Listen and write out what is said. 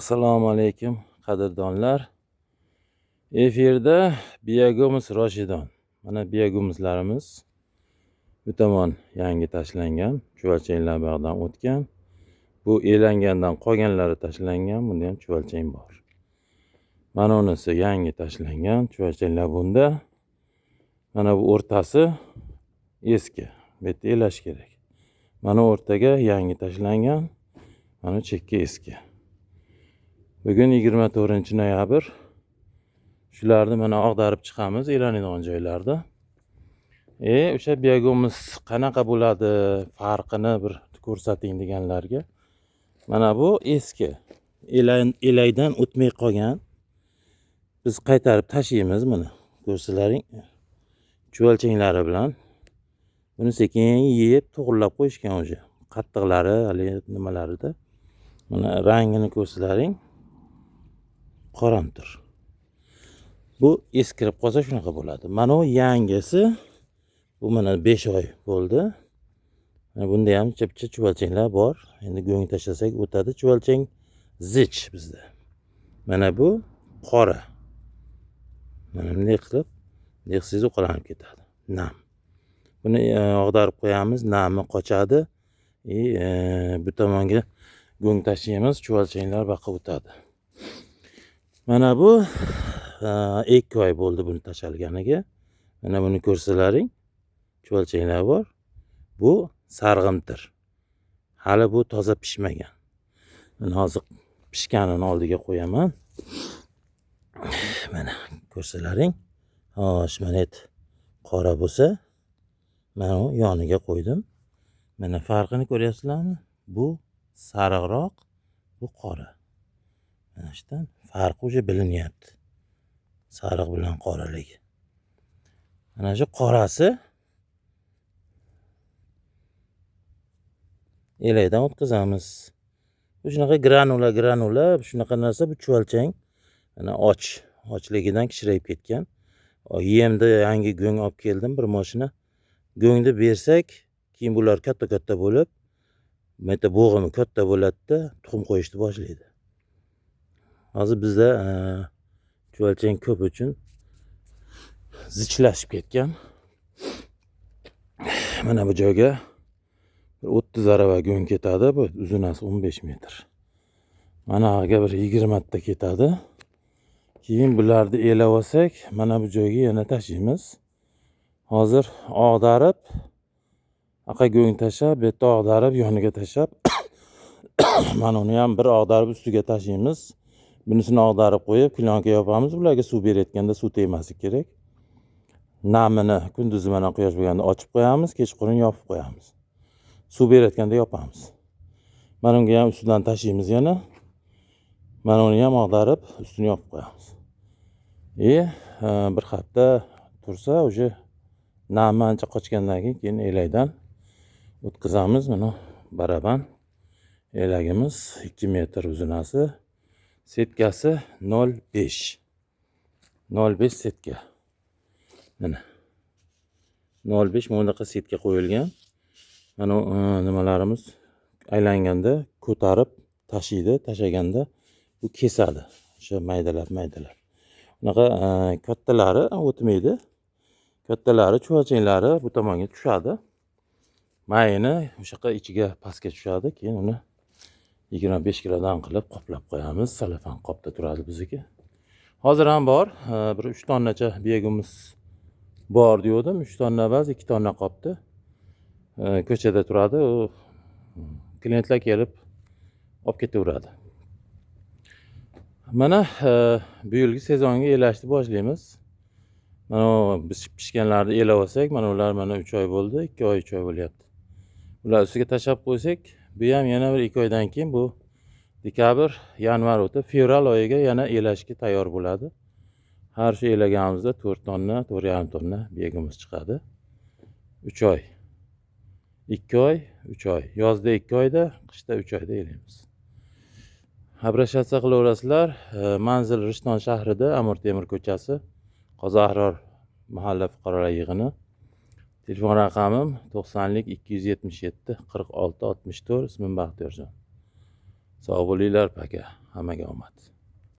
Assalomu alaykum qadrdonlar. Efirda Biyago'miz Roshidon. Mana Biyagomizlarimiz bu tomon yangi tashlangan, chuvalchanglar bog'dan o'tgan. Bu elangandan qolganlari tashlangan, bunda ham chuvalchang bor. Mana unisi yangi tashlangan, chuvalchanglar bunda. Mana bu o'rtasi eski, bu yerda elash kerak. Mana o'rtaga yangi tashlangan, mana chekka eski. Bugun 24-noyabr. Shularni mana ag'darib chiqamiz elanadigan joylarda. O'sha Biyago'miz qanaqa bo'ladi, farqini bir ko'rsating deganlarga. Mana bu eski. Elaydan o'tmay qolgan. Biz qaytarib tashlaymiz buni. Ko'rsalaring. Chuvalchanglari bilan. Buni sekin yeb to'g'irlab qo'yishgan o'sha. Qattiqlari, hali nimalarida. Mana rangini ko'rsalaring. Qoramtir. Bu eskirib qolsa shunaqa bo'ladi. Mana bu yangisi. Bu mana 5 oy bo'ldi. Bunda ham chipcha chuvalchanglar bor. Endi go'ng tashlasak o'tadi. Chuvalchang zich bizda. Mana bu qora. Mana bunday qilib, dehsiz uqalanib ketadi. Nam. Buni ag'darib qo'yamiz, nami qochadi. Bu tomonga go'ng tashlaymiz, chuvalchanglar baqa o'tadi. Mana bu 2 oy bo'ldi buni tashalganiga. Mana buni ko'rsalaring. Chuvalchanglar bor. Bu sarg'imtir. Hali bu toza pishmagan. Mana hozir pishganini oldiga qo'yaman. Mana ko'rsalaring. Xo'sh, mana qora bo'lsa, mana u yoniga qo'ydim. Mana farqini ko'ryapsizlarmi? Bu sariqroq, bu qora. Mana shundan farqi o'sha bilinyapti. Sariq bilan qoraligi. Mana shu qorasi elaydan o'tkazamiz. Bu shunaqa granula, shunaqa narsa bu chuvalchang. Mana ochligidan kichrayib ketgan. Yemda yangi go'ng olib keldim, bir mashina. Go'ngni bersak, keyin bular katta bo'lib, meta bo'g'imi katta bo'ladi-da, tuxum qo'yishni boshlaydi. Hozir bizda chuvalchang ko'p uchun zichlashib ketgan. Mana bu joyga 30 arava go'ng ketadi, bu uzunasi 15 metr. Mana aga bir 20 ta ketadi. Keyin bularni elab olsak, mana bu joyga yana tashlaymiz. Hozir ag'darib, aqa go'ng tashab, bu yerda ag'darib, yoniga tashab, mana uni ham bir ag'darib ustiga tashlaymiz. Bunisini ag'darib qo'yib, plyonka yopamiz. Bularga suv berayotganda suv tegmasligi kerak. Namini kunduzi mana quyosh bo'lganda ochib qo'yamiz, kechqurun yopib qo'yamiz. Suv berayotganda yopamiz. Mana unga ham ustidan tashlaymiz yana. Mana uni ham ag'darib, ustini yopib qo'yamiz. Bir hafta tursa, o'sha nami ancha qochgandan keyin elaydan o'tkazamiz. Mana baraban elagimiz 2 metr uzunasi. Setkasi 0,5. 0,5 setka. Mana 0,5 bunaqa setka qo'yilgan. Mana nimalarimiz aylanganda ko'tarib tashiydi, tashaganda bu kesadi. O'sha maydalab. Bunaqa kattalari o'tmaydi. Kattalari chuvalchanglari bu tomonga tushadi. Mayini o'sha ichiga pastga tushadi, keyin uni 25 kilodan qilib qoplab qo'yamiz. Salafan qopda turadi bizniki. Hozir ham bor, bir 3 tonnacha Biyago'miz bor degandim. 3 tonna emas, 2 tonna qopda. Ko'chada turadi. U klientlar kelib olib ketaveradi. Mana bu yilgi sezonga elashni boshlaymiz. Mana biz pishganlarni elab olsak, mana ular mana 3 oy bo'ldi, 2 oy 3 oy bo'lyapti. Ular ustiga tashab qo'ysak, bu ham yana bir 2 oydan keyin bu dekabr, yanvar o'tib, fevral oyiga yana elashga tayyor bo'ladi. Har shu elaganimizda 4 tonna, 4,5 tonna Biyago'miz chiqadi. 3 oy. 2 oy, 3 oy. Yozda 2 oyda, qishda 3 oyda elaymiz. Обращаться qilaverasizlar. Manzil Rishton shahrida, Amir Temur ko'chasi, Qozoahror mahalla fuqarolar yig'ini. Telefon raqamim 90 277 46 64. Ismim Baxtiyorjon. Sog' bo'linglar paka. Hammaga omad.